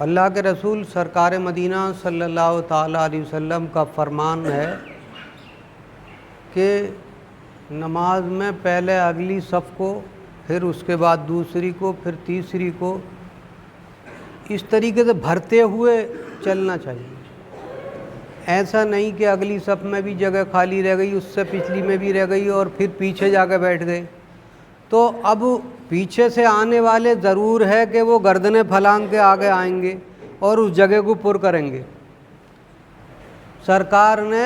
اللہ کے رسول سرکار مدینہ صلی اللہ تعالیٰ علیہ وسلم کا فرمان ہے کہ نماز میں پہلے اگلی صف کو، پھر اس کے بعد دوسری کو، پھر تیسری کو، اس طریقے سے بھرتے ہوئے چلنا چاہیے۔ ایسا نہیں کہ اگلی صف میں بھی جگہ خالی رہ گئی، اس سے پچھلی میں بھی رہ گئی اور پھر پیچھے جا کے بیٹھ گئے۔ تو اب پیچھے سے آنے والے ضرور ہے کہ وہ گردنیں پھلانگ کے آگے آئیں گے اور اس جگہ کو پر کریں گے۔ سرکار نے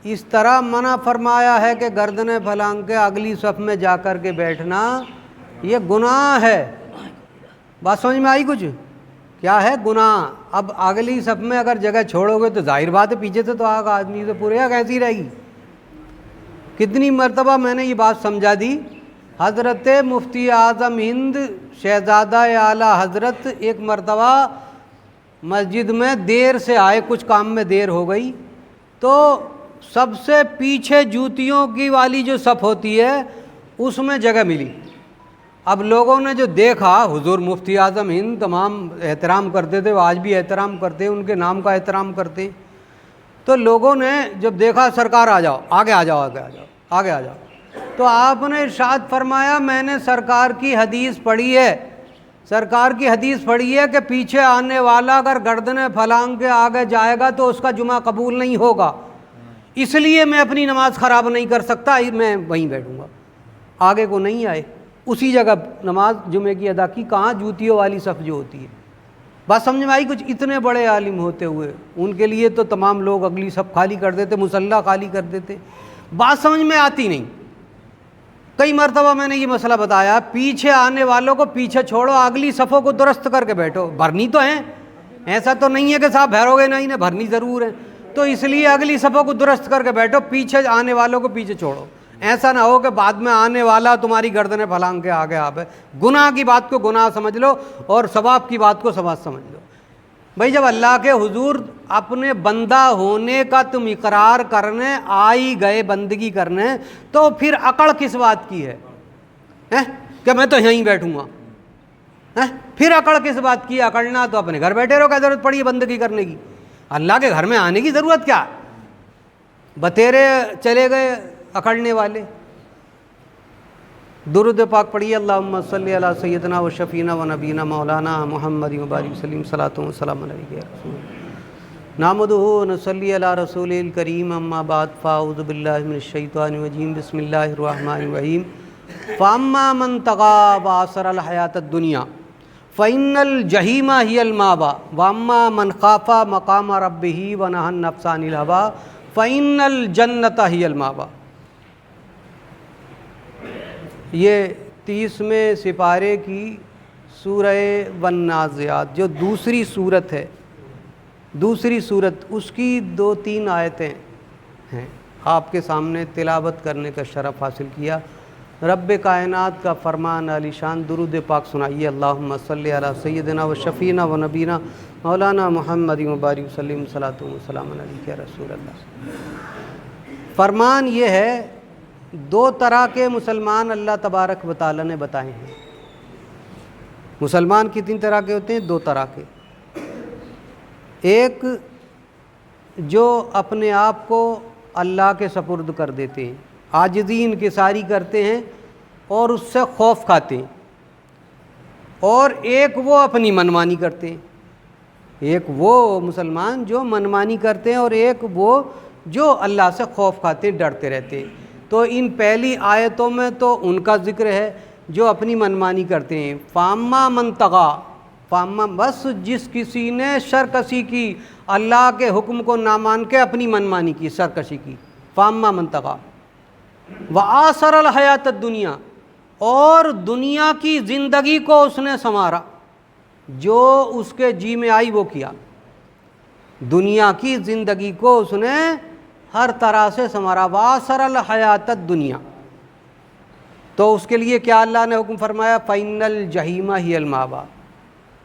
اس طرح منع فرمایا ہے کہ گردنیں پھلانگ کے اگلی صف میں جا کر کے بیٹھنا یہ گناہ ہے۔ بات سمجھ میں آئی کچھ؟ کیا ہے؟ گناہ۔ اب اگلی صف میں اگر جگہ چھوڑو گے تو ظاہر بات ہے پیچھے سے تو آگے آدمی سے پورے کیسی رہے گی۔ کتنی مرتبہ میں نے یہ بات سمجھا دی۔ حضرت مفتی اعظم ہند شہزادہ اعلیٰ حضرت ایک مرتبہ مسجد میں دیر سے آئے، کچھ کام میں دیر ہو گئی، تو سب سے پیچھے جوتیوں کی والی جو صف ہوتی ہے اس میں جگہ ملی۔ اب لوگوں نے جو دیکھا، حضور مفتی اعظم ہند تمام احترام کرتے تھے، وہ آج بھی احترام کرتے ہیں، ان کے نام کا احترام کرتے ہیں، تو لوگوں نے جب دیکھا سرکار آ جاؤ، آگے آ جاؤ، آگے آ جاؤ، آگے آ جاؤ، تو آپ نے ارشاد فرمایا میں نے سرکار کی حدیث پڑھی ہے، سرکار کی حدیث پڑھی ہے کہ پیچھے آنے والا اگر گردنیں پھلانگ کے آگے جائے گا تو اس کا جمعہ قبول نہیں ہوگا، اس لیے میں اپنی نماز خراب نہیں کر سکتا، میں وہیں بیٹھوں گا۔ آگے کو نہیں آئے، اسی جگہ نماز جمعے کی ادا کی۔ کہاں؟ جوتیوں والی صف جو ہوتی ہے۔ بات سمجھ میں آئی کچھ؟ اتنے بڑے عالم ہوتے ہوئے ان کے لیے تو تمام لوگ اگلی صف خالی کر دیتے، مصلی خالی کر دیتے۔ بات سمجھ میں آتی نہیں۔ کئی مرتبہ میں نے یہ مسئلہ بتایا، پیچھے آنے والوں کو پیچھے چھوڑو، اگلی صفوں کو درست کر کے بیٹھو۔ بھرنی تو ہیں، ایسا تو نہیں ہے کہ صاحب بھرو گے نہیں، بھرنی ضرور ہے، تو اس لیے اگلی صفوں کو درست کر کے بیٹھو، پیچھے آنے والوں کو پیچھے چھوڑو۔ ایسا نہ ہو کہ بعد میں آنے والا تمہاری گردنیں پھلانگ کے آگے آئے۔ گناہ کی بات کو گناہ سمجھ لو اور ثواب کی بات کو ثواب سمجھ لو۔ بھائی جب اللہ کے حضور اپنے بندہ ہونے کا تم اقرار کرنے آئی گئے، بندگی کرنے، تو پھر اکڑ کس بات کی ہے کہ میں تو یہیں بیٹھوں گا؟ پھر اکڑ کس بات کی؟ اکڑنا تو اپنے گھر بیٹھے رہو، کیا ضرورت پڑی ہے بندگی کرنے کی؟ اللہ کے گھر میں آنے کی ضرورت کیا؟ بتیرے چلے گئے اکڑنے والے۔ درود پاک پڑھیے، اللہم صلی علی سیدنا و شفینا و نبینا مولانا محمد مبارک وسلم، صلاۃ و سلام علیک یا رسول نحمدہ و نصلی علی رسول الکریم، اما بعد فاعوذ باللہ من الشیطان الرجیم، بسم اللہ الرحمن الرحیم۔ فاما من طغى وآثر الحیاۃ الدنیا فإن الجحیم ہی المأویٰ واما من خاف مقام ربہ ونہی النفس عن الہویٰ فإن الجنۃ ہی المأویٰ۔ یہ 30ویں سپارے کی سورہ والنازعات جو دوسری صورت ہے، دوسری صورت، اس کی 2-3 آیتیں ہیں، آپ کے سامنے تلاوت کرنے کا شرف حاصل کیا۔ رب کائنات کا فرمان عالی شان، درود پاک سنائیے، اللہم صلی علی سیدنا و شفینا و نبینا مولانا محمد مبارک وسلم، صلاۃ و سلام علیک یا رسول اللہ۔ فرمان یہ ہے، 2 طرح کے مسلمان اللہ تبارک و تعالیٰ نے بتائے ہیں۔ مسلمان کتنی طرح کے ہوتے ہیں؟ 2 طرح کے۔ ایک جو اپنے آپ کو اللہ کے سپرد کر دیتے ہیں، عاجزی انکساری کرتے ہیں اور اس سے خوف کھاتے ہیں، اور ایک وہ اپنی منمانی کرتے ہیں۔ ایک وہ مسلمان جو منمانی کرتے ہیں اور ایک وہ جو اللہ سے خوف کھاتے ہیں، ڈرتے رہتے ہیں۔ تو ان پہلی آیتوں میں تو ان کا ذکر ہے جو اپنی منمانی کرتے ہیں۔ فاما من طغیٰ، فاما بس جس کسی نے سرکشی کی، اللہ کے حکم کو نہ مان کے اپنی منمانی کی، سرکشی کی، فاما من طغیٰ وآثر الحیات الدنیا، اور دنیا کی زندگی کو اس نے سنوارا، جو اس کے جی میں آئی وہ کیا، دنیا کی زندگی کو اس نے ہر طرح سے سنوارا، وآثر الحیات الدنیا۔ تو اس کے لیے کیا اللہ نے حکم فرمایا؟ فإن الجحیم ہی المأویٰ،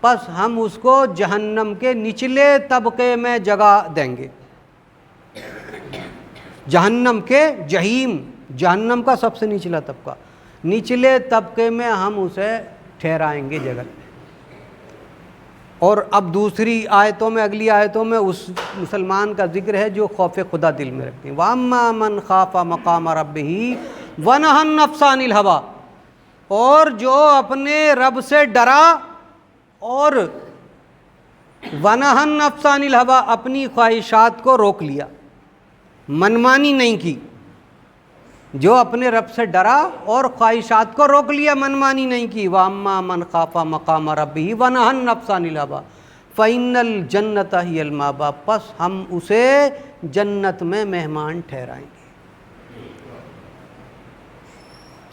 پس ہم اس کو جہنم کے نچلے طبقے میں جگہ دیں گے۔ جہنم کے، جہیم جہنم کا سب سے نچلا طبقہ، نچلے طبقے میں ہم اسے ٹھہرائیں گے جگہ۔ اور اب دوسری آیتوں میں، اگلی آیتوں میں اس مسلمان کا ذکر ہے جو خوف خدا دل میں رکھتے ہیں. وَأَمَّا مَنْ خَافَ مَقَامَ رَبِّهِ وَنَهَى النَّفْسَ عَنِ الْهَوَىٰ، اور جو اپنے رب سے ڈرا اور وَنَهَى النَّفْسَ عَنِ الْهَوَىٰ، اپنی خواہشات کو روک لیا، منمانی نہیں کی. جو اپنے رب سے ڈرا اور خواہشات کو روک لیا، منمانی نہیں کی. وَأَمَّا مَنْ خَافَ مَقَامَ رَبِّهِ وَنَهَى النَّفْسَ عَنِ الْهَوَىٰ فَإِنَّ الْجَنَّةَ هِيَ الْمَأْوَىٰ، پس ہم اسے جنت میں مہمان ٹھہرائیں گے.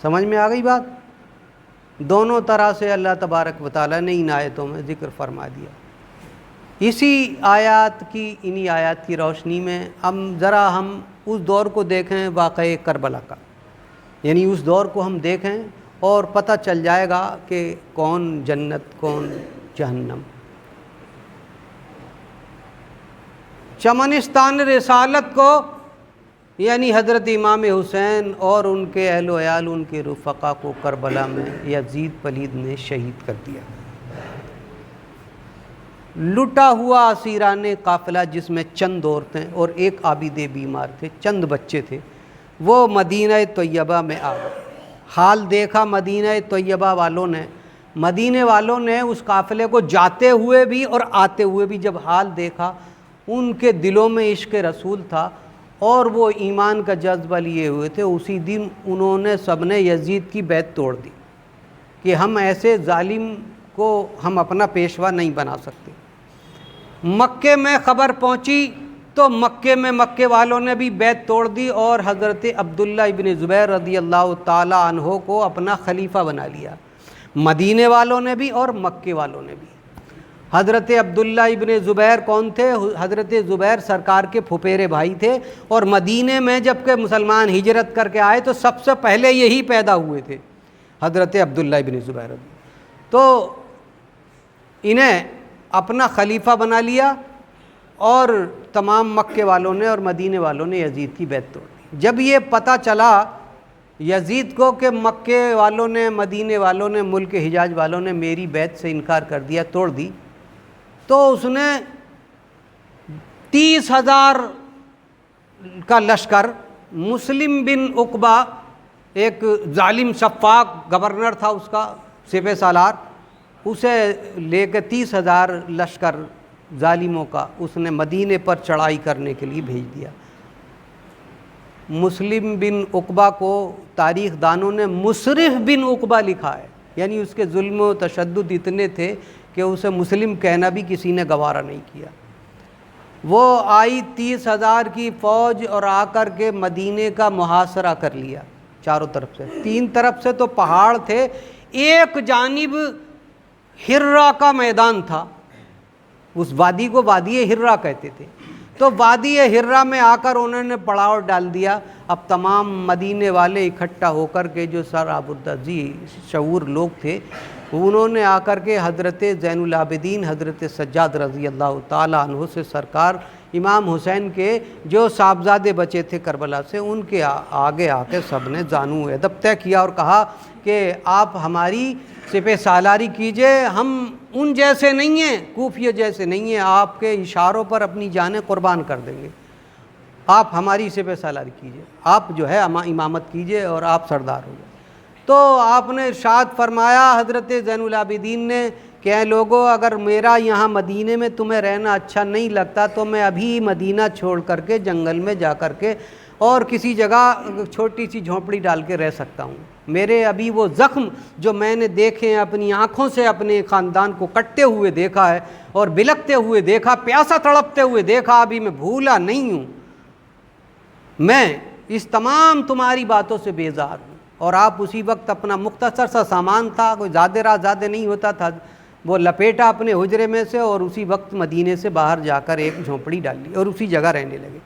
سمجھ میں آ گئی بات؟ دونوں طرح سے اللہ تبارک و تعالیٰ نے ان آیتوں میں ذکر فرما دیا. اسی آیات کی، انہی آیات کی روشنی میں ہم اس دور کو دیکھیں، واقعہ کربلا کا، یعنی اس دور کو ہم دیکھیں اور پتہ چل جائے گا کہ کون جنت کون جہنم. چمنستان رسالت کو، یعنی حضرت امام حسین اور ان کے اہل و عیال، ان کے رفقا کو کربلا میں یزید پلید نے شہید کر دیا. لٹا ہوا اسیران قافلہ، جس میں چند عورتیں اور ایک عابد بیمار تھے، چند بچے تھے، وہ مدینہ طیبہ میں آ گئے. حال دیکھا مدینہ طیبہ والوں نے، مدینے والوں نے اس قافلے کو جاتے ہوئے بھی اور آتے ہوئے بھی جب حال دیکھا، ان کے دلوں میں عشق رسول تھا اور وہ ایمان کا جذبہ لیے ہوئے تھے. اسی دن انہوں نے سب نے یزید کی بیعت توڑ دی کہ ہم ایسے ظالم کو ہم اپنا پیشوا نہیں بنا سکتے. مکے میں خبر پہنچی تو مکے والوں نے بھی بیعت توڑ دی اور حضرت عبداللہ ابن زبیر رضی اللہ تعالی عنہ کو اپنا خلیفہ بنا لیا. مدینے والوں نے بھی اور مکے والوں نے بھی. حضرت عبداللہ ابن زبیر کون تھے؟ حضرت زبیر سرکار کے پھپھیرے بھائی تھے، اور مدینے میں جب کہ مسلمان ہجرت کر کے آئے تو سب سے پہلے یہی پیدا ہوئے تھے، حضرت عبداللہ ابن زبیر. تو انہیں اپنا خلیفہ بنا لیا اور تمام مکے والوں نے اور مدینے والوں نے یزید کی بیعت توڑ دی. جب یہ پتہ چلا یزید کو کہ مکے والوں نے، مدینے والوں نے، ملک حجاز والوں نے میری بیعت سے انکار کر دیا، توڑ دی، تو اس نے 30,000 کا لشکر، مسلم بن عقبہ ایک ظالم شفاق گورنر تھا اس کا، سپہ سالار، اسے لے کے 30,000 لشکر ظالموں کا اس نے مدینے پر چڑھائی کرنے کے لیے بھیج دیا. مسلم بن عقبہ کو تاریخ دانوں نے مسرف بن عقبہ لکھا ہے، یعنی اس کے ظلم و تشدد اتنے تھے کہ اسے مسلم کہنا بھی کسی نے گوارا نہیں کیا. وہ آئی 30,000 کی فوج اور آ کر کے مدینے کا محاصرہ کر لیا چاروں طرف سے. 3 طرف سے تو پہاڑ تھے، ایک جانب ہرہ کا میدان تھا، اس وادی کو وادی ہرہ کہتے تھے. تو وادی ہرہ میں آ کر انہوں نے پڑاؤ ڈال دیا. اب تمام مدینے والے اکٹھا ہو کر کے جو سرابردازی شعور لوگ تھے، انہوں نے آ کر کے حضرت زین العابدین حضرت سجاد رضی اللہ تعالیٰ عنہ سے، سرکار امام حسین کے جو صاحبزادے بچے تھے کربلا سے، ان کے آگے آ کے سب نے زانو ادب طے کیا اور کہا کہ آپ ہماری سپہ سالاری کیجئے، ہم ان جیسے نہیں ہیں، کوفیہ جیسے نہیں ہیں، آپ کے اشاروں پر اپنی جانیں قربان کر دیں گے، آپ ہماری سپہ سالاری کیجئے، آپ جو ہے امامت کیجئے اور آپ سردار ہو جائیں. تو آپ نے ارشاد فرمایا حضرت زین العابدین نے کہ اے لوگوں، اگر میرا یہاں مدینے میں تمہیں رہنا اچھا نہیں لگتا تو میں ابھی مدینہ چھوڑ کر کے جنگل میں جا کر کے اور کسی جگہ چھوٹی سی جھونپڑی ڈال کے رہ سکتا ہوں. میرے ابھی وہ زخم جو میں نے دیکھے ہیں، اپنی آنکھوں سے اپنے خاندان کو کٹتے ہوئے دیکھا ہے اور بلکتے ہوئے دیکھا، پیاسا تڑپتے ہوئے دیکھا، ابھی میں بھولا نہیں ہوں. میں اس تمام تمہاری باتوں سے بیزار ہوں. اور آپ اسی وقت اپنا مختصر سا سامان تھا، کوئی زیادہ راہ زیادہ نہیں ہوتا تھا، وہ لپیٹا اپنے حجرے میں سے اور اسی وقت مدینے سے باہر جا کر ایک جھونپڑی ڈال لی اور اسی جگہ رہنے لگے.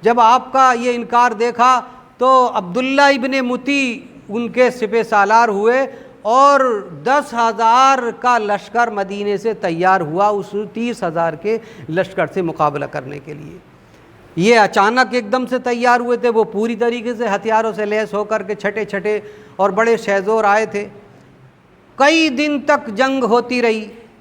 جب آپ کا یہ انکار دیکھا تو عبداللہ ابن متی ان کے سپہ سالار ہوئے اور 10,000 کا لشکر مدینے سے تیار ہوا اس 30,000 کے لشکر سے مقابلہ کرنے کے لیے. یہ اچانک ایک دم سے تیار ہوئے تھے، وہ پوری طریقے سے ہتھیاروں سے لیس ہو کر کے چھٹے چھٹے اور بڑے شہزور آئے تھے. کئی دن تک جنگ ہوتی رہی،